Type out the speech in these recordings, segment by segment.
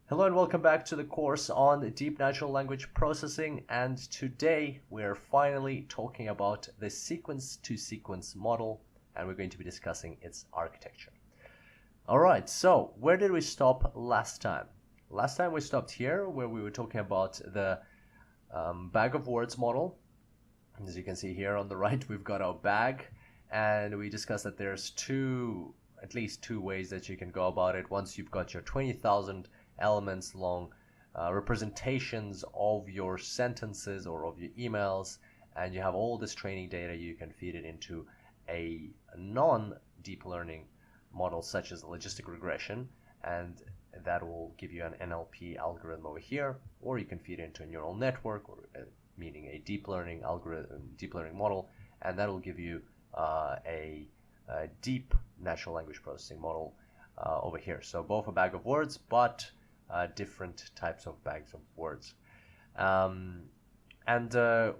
Hello and welcome back to the course on deep natural language processing, and today we're finally talking about the sequence-to-sequence model, and we're going to be discussing its architecture. Alright, so where did we stop last time? Last time we stopped here where we were talking about the bag of words model. As you can see here on the right, we've got our bag, and we discussed that there's at least two ways that you can go about it once you've got your 20,000 elements long representations of your sentences or of your emails, and you have all this training data. You can feed it into a non-deep learning model such as logistic regression, and that will give you an NLP algorithm over here, or you can feed it into a neural network, or meaning a deep learning algorithm, deep learning model, and that will give you a deep natural language processing model over here. So both a bag of words, but different types of bags of words.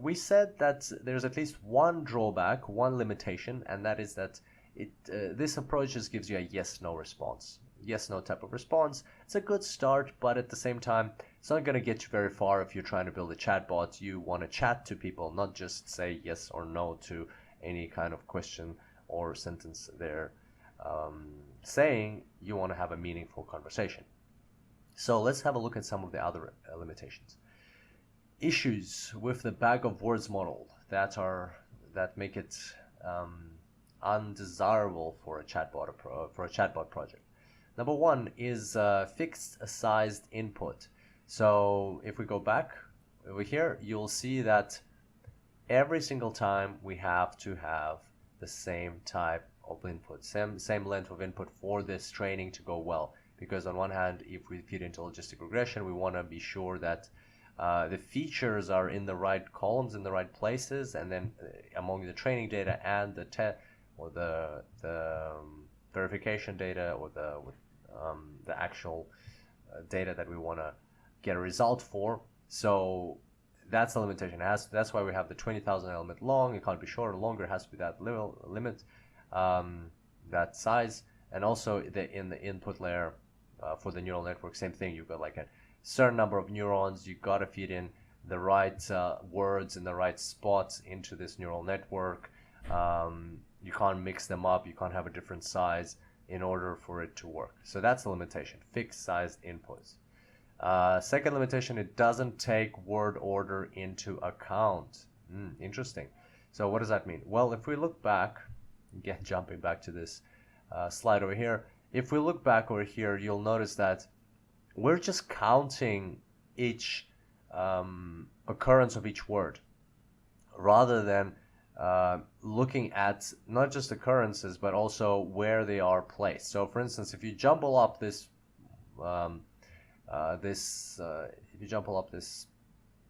We said that there's at least one drawback, one limitation, and that is that this approach just gives you a yes-no response. Yes-no type of response. It's a good start, but at the same time, it's not going to get you very far if you're trying to build a chatbot. You want to chat to people, not just say yes or no to any kind of question or sentence they're saying. You want to have a meaningful conversation. So let's have a look at some of the other limitations. Issues with the bag of words model that make it undesirable for a chatbot project. Number one is fixed sized input. So if we go back over here, you'll see that every single time we have to have the same type of input, same length of input for this training to go well. Because on one hand, if we feed into logistic regression, we want to be sure that the features are in the right columns, in the right places, and then among the training data and the verification data, or the actual data that we want to get a result for. So that's the limitation. That's why we have the 20,000 element long. It can't be shorter or longer. It has to be that limit, that size. And also in the input layer for the neural network, same thing. You've got like a certain number of neurons. You've got to feed in the right words in the right spots into this neural network. You can't mix them up. You can't have a different size in order for it to work. So that's the limitation, fixed sized inputs. Second limitation, it doesn't take word order into account. Interesting. So what does that mean? Well, if we look back, again, jumping back to this slide over here, if we look back over here, you'll notice that we're just counting each occurrence of each word, rather than looking at not just occurrences but also where they are placed. So for instance, if you jumble up this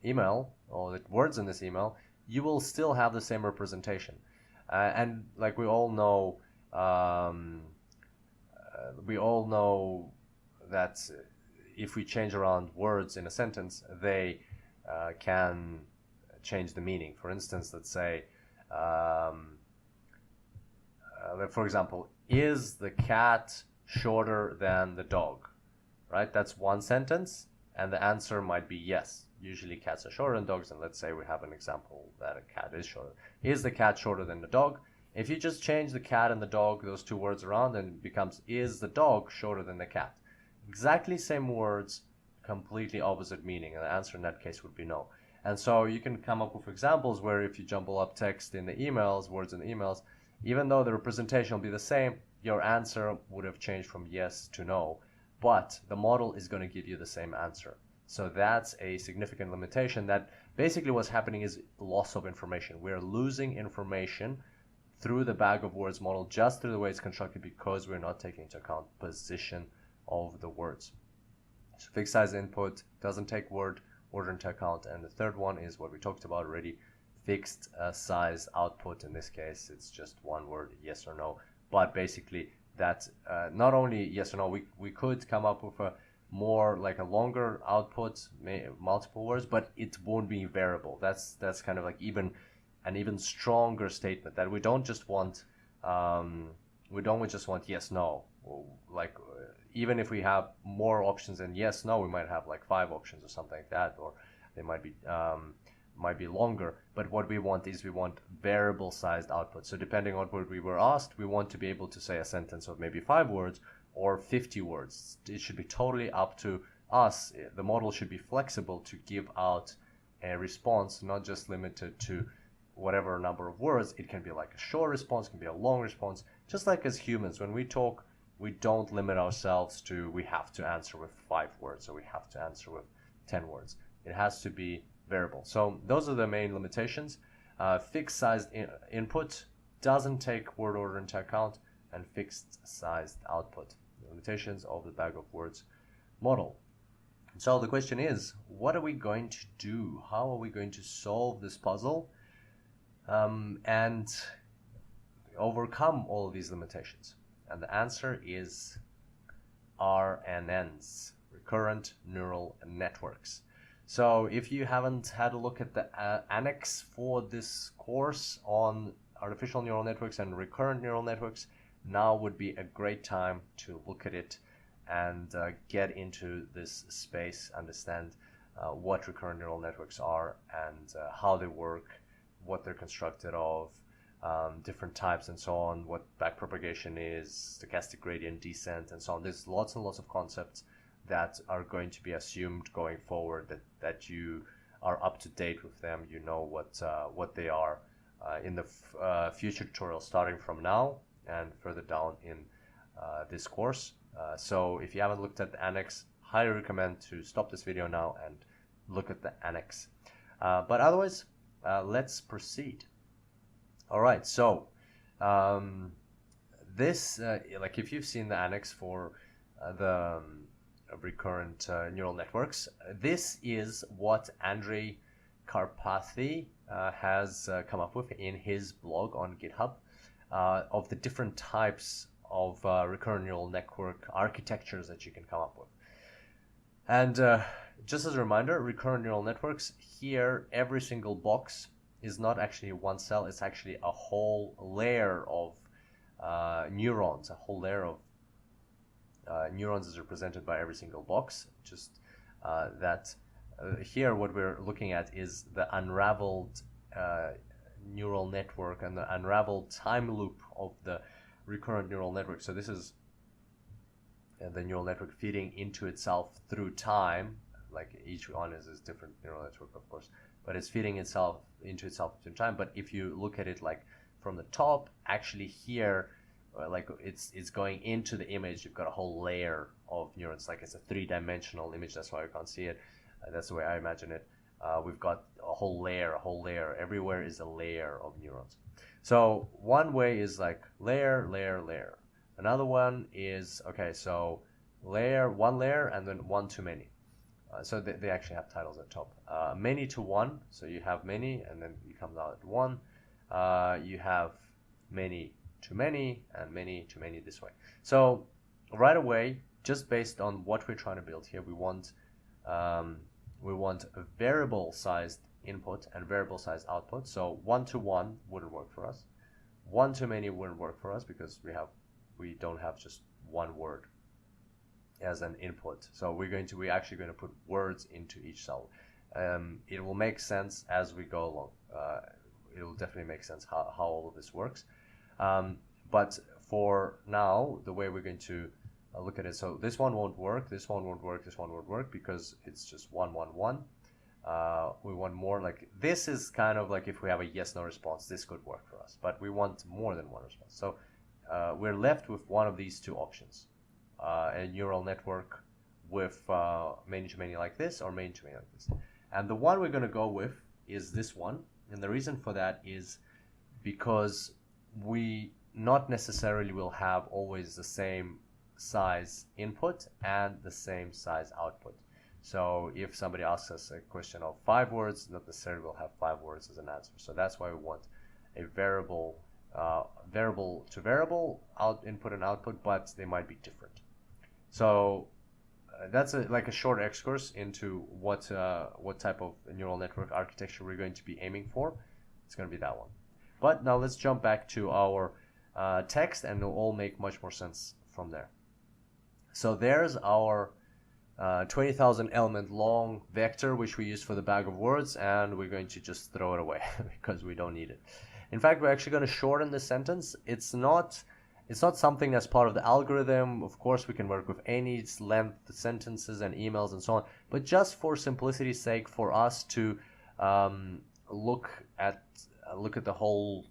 email, or the words in this email, you will still have the same representation. And like we all know that if we change around words in a sentence, they can change the meaning. For instance, let's say, for example, is the cat shorter than the dog? Right? That's one sentence, and the answer might be yes. Usually cats are shorter than dogs, and let's say we have an example that a cat is shorter. Is the cat shorter than the dog? If you just change the cat and the dog, those two words around, then it becomes, is the dog shorter than the cat? Exactly same words, completely opposite meaning, and the answer in that case would be no. And so you can come up with examples where if you jumble up text in the emails, words in the emails, even though the representation will be the same, your answer would have changed from yes to no, but the model is going to give you the same answer. So that's a significant limitation. That basically what's happening is loss of information. We're losing information through the bag of words model just through the way it's constructed, because we're not taking into account position of the words. So fixed size input doesn't take word order into account. And the third one is what we talked about already, fixed size output. In this case, it's just one word, yes or no. But basically that not only yes or no, we could come up with a more like a longer output, multiple words, but it won't be variable. That's kind of like an even stronger statement, that we don't just want yes no, like even if we have more options than yes, no, we might have like 5 options or something like that, or they might be longer. But what we want is we want variable sized output. So depending on what we were asked, we want to be able to say a sentence of maybe 5 words or 50 words. It should be totally up to us. The model should be flexible to give out a response, not just limited to whatever number of words. It can be like a short response, it can be a long response. Just like as humans, when we talk, we don't limit ourselves to we have to answer with 5 words or we have to answer with 10 words. It has to be variable. So those are the main limitations. Fixed sized input doesn't take word order into account, and fixed sized output, the limitations of the bag of words model. So the question is, what are we going to do? How are we going to solve this puzzle and overcome all of these limitations? And the answer is RNNs, recurrent neural networks. So if you haven't had a look at the annex for this course on artificial neural networks and recurrent neural networks, now would be a great time to look at it and get into this space, understand what recurrent neural networks are and how they work, what they're constructed of, different types and so on, what backpropagation is, stochastic gradient descent and so on. There's lots and lots of concepts that are going to be assumed going forward, that you are up to date with them, you know what they are in the future tutorials starting from now and further down in this course. So if you haven't looked at the annex, highly recommend to stop this video now and look at the annex. But otherwise, let's proceed. All right, so this, like if you've seen the annex for the recurrent neural networks, this is what Andrei Karpathy has come up with in his blog on GitHub of the different types of recurrent neural network architectures that you can come up with. And just as a reminder, recurrent neural networks, here every single box is not actually one cell, it's actually a whole layer of neurons. A whole layer of neurons is represented by every single box. Just here what we're looking at is the unraveled neural network and the unraveled time loop of the recurrent neural network. So this is the neural network feeding into itself through time. Like each one is a different neural network, of course, but it's feeding itself into itself through time. But if you look at it like from the top, actually here, like it's going into the image, you've got a whole layer of neurons. Like it's a 3-dimensional image, that's why you can't see it. That's the way I imagine it. We've got a whole layer. Everywhere is a layer of neurons. So one way is like layer, layer, layer. Another one is, okay, so one layer and then one to many. So they actually have titles at top. Many to one, so you have many and then you come down at one. You have many to many and many to many this way. So right away, just based on what we're trying to build here, we want a variable sized input and variable sized output. So 1 to 1 wouldn't work for us. 1 to many wouldn't work for us because we don't have just one word as an input. So we're actually going to put words into each cell. It will make sense as we go along. It will definitely make sense how all of this works. But for now, the way we're going to look at it, so this one won't work, this one won't work, this one won't work because it's just 1, 1, 1. We want more, like this is kind of like if we have a yes no response, this could work for us, but we want more than one response. So we're left with one of these two options, a neural network with many to many like this or many to many like this. And the one we're going to go with is this one, and the reason for that is because we not necessarily will have always the same size input and the same size output. So if somebody asks us a question of 5 words, not necessarily we'll have 5 words as an answer. So that's why we want a variable to variable input and output, but they might be different. So that's like a short excursus into what type of neural network architecture we're going to be aiming for. It's going to be that one. But now let's jump back to our text, and it'll all make much more sense from there. So there's our 20,000 element long vector, which we use for the bag of words, and we're going to just throw it away because we don't need it. In fact, we're actually going to shorten this sentence. It's not something that's part of the algorithm. Of course, we can work with any length sentences and emails and so on, but just for simplicity's sake, for us to look at the whole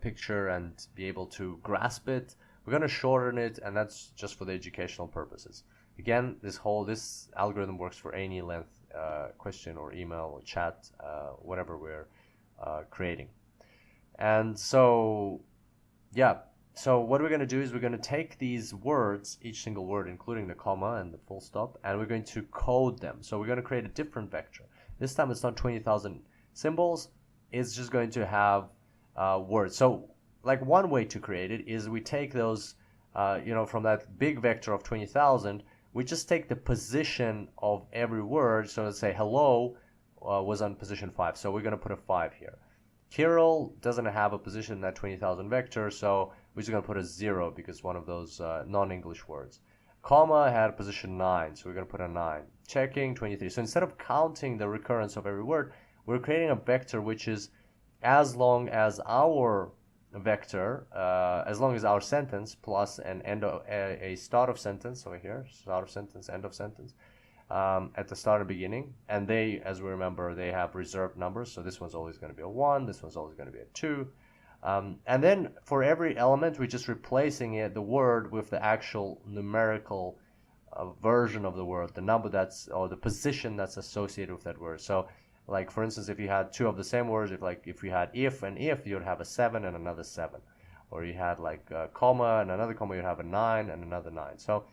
picture and be able to grasp it, we're going to shorten it, and that's just for the educational purposes. Again, this algorithm works for any length question or email or chat, whatever we're creating. And so, yeah, so what we're going to do is we're going to take these words, each single word, including the comma and the full stop, and we're going to code them. So we're going to create a different vector. This time it's not 20,000 symbols. It's just going to have words. So like one way to create it is we take those, from that big vector of 20,000, we just take the position of every word. So let's say hello was on position 5. So we're going to put a 5 here. Kirill doesn't have a position in that 20,000 vector, so we're just going to put a 0 because one of those non-English words. Comma had position 9, so we're going to put a 9. Checking, 23. So instead of counting the recurrence of every word, we're creating a vector which is as long as our vector, as long as our sentence plus an a start of sentence over here, start of sentence, end of sentence, at the start and beginning, and they, as we remember, they have reserved numbers, so this one's always going to be a 1, this one's always going to be a 2, and then for every element we're just replacing the word with the actual numerical version of the word, the number that's, or the position that's associated with that word. So like for instance, if you had two of the same words, if you had if and if, you'd have a 7 and another 7, or you had like a comma and another comma, you'd have a 9 and another 9. So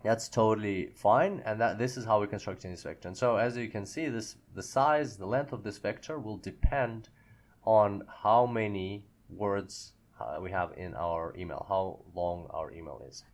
that's totally fine, and this is how we construct this vector. And so as you can see, the size, the length of this vector will depend on how many words we have in our email, how long our email is.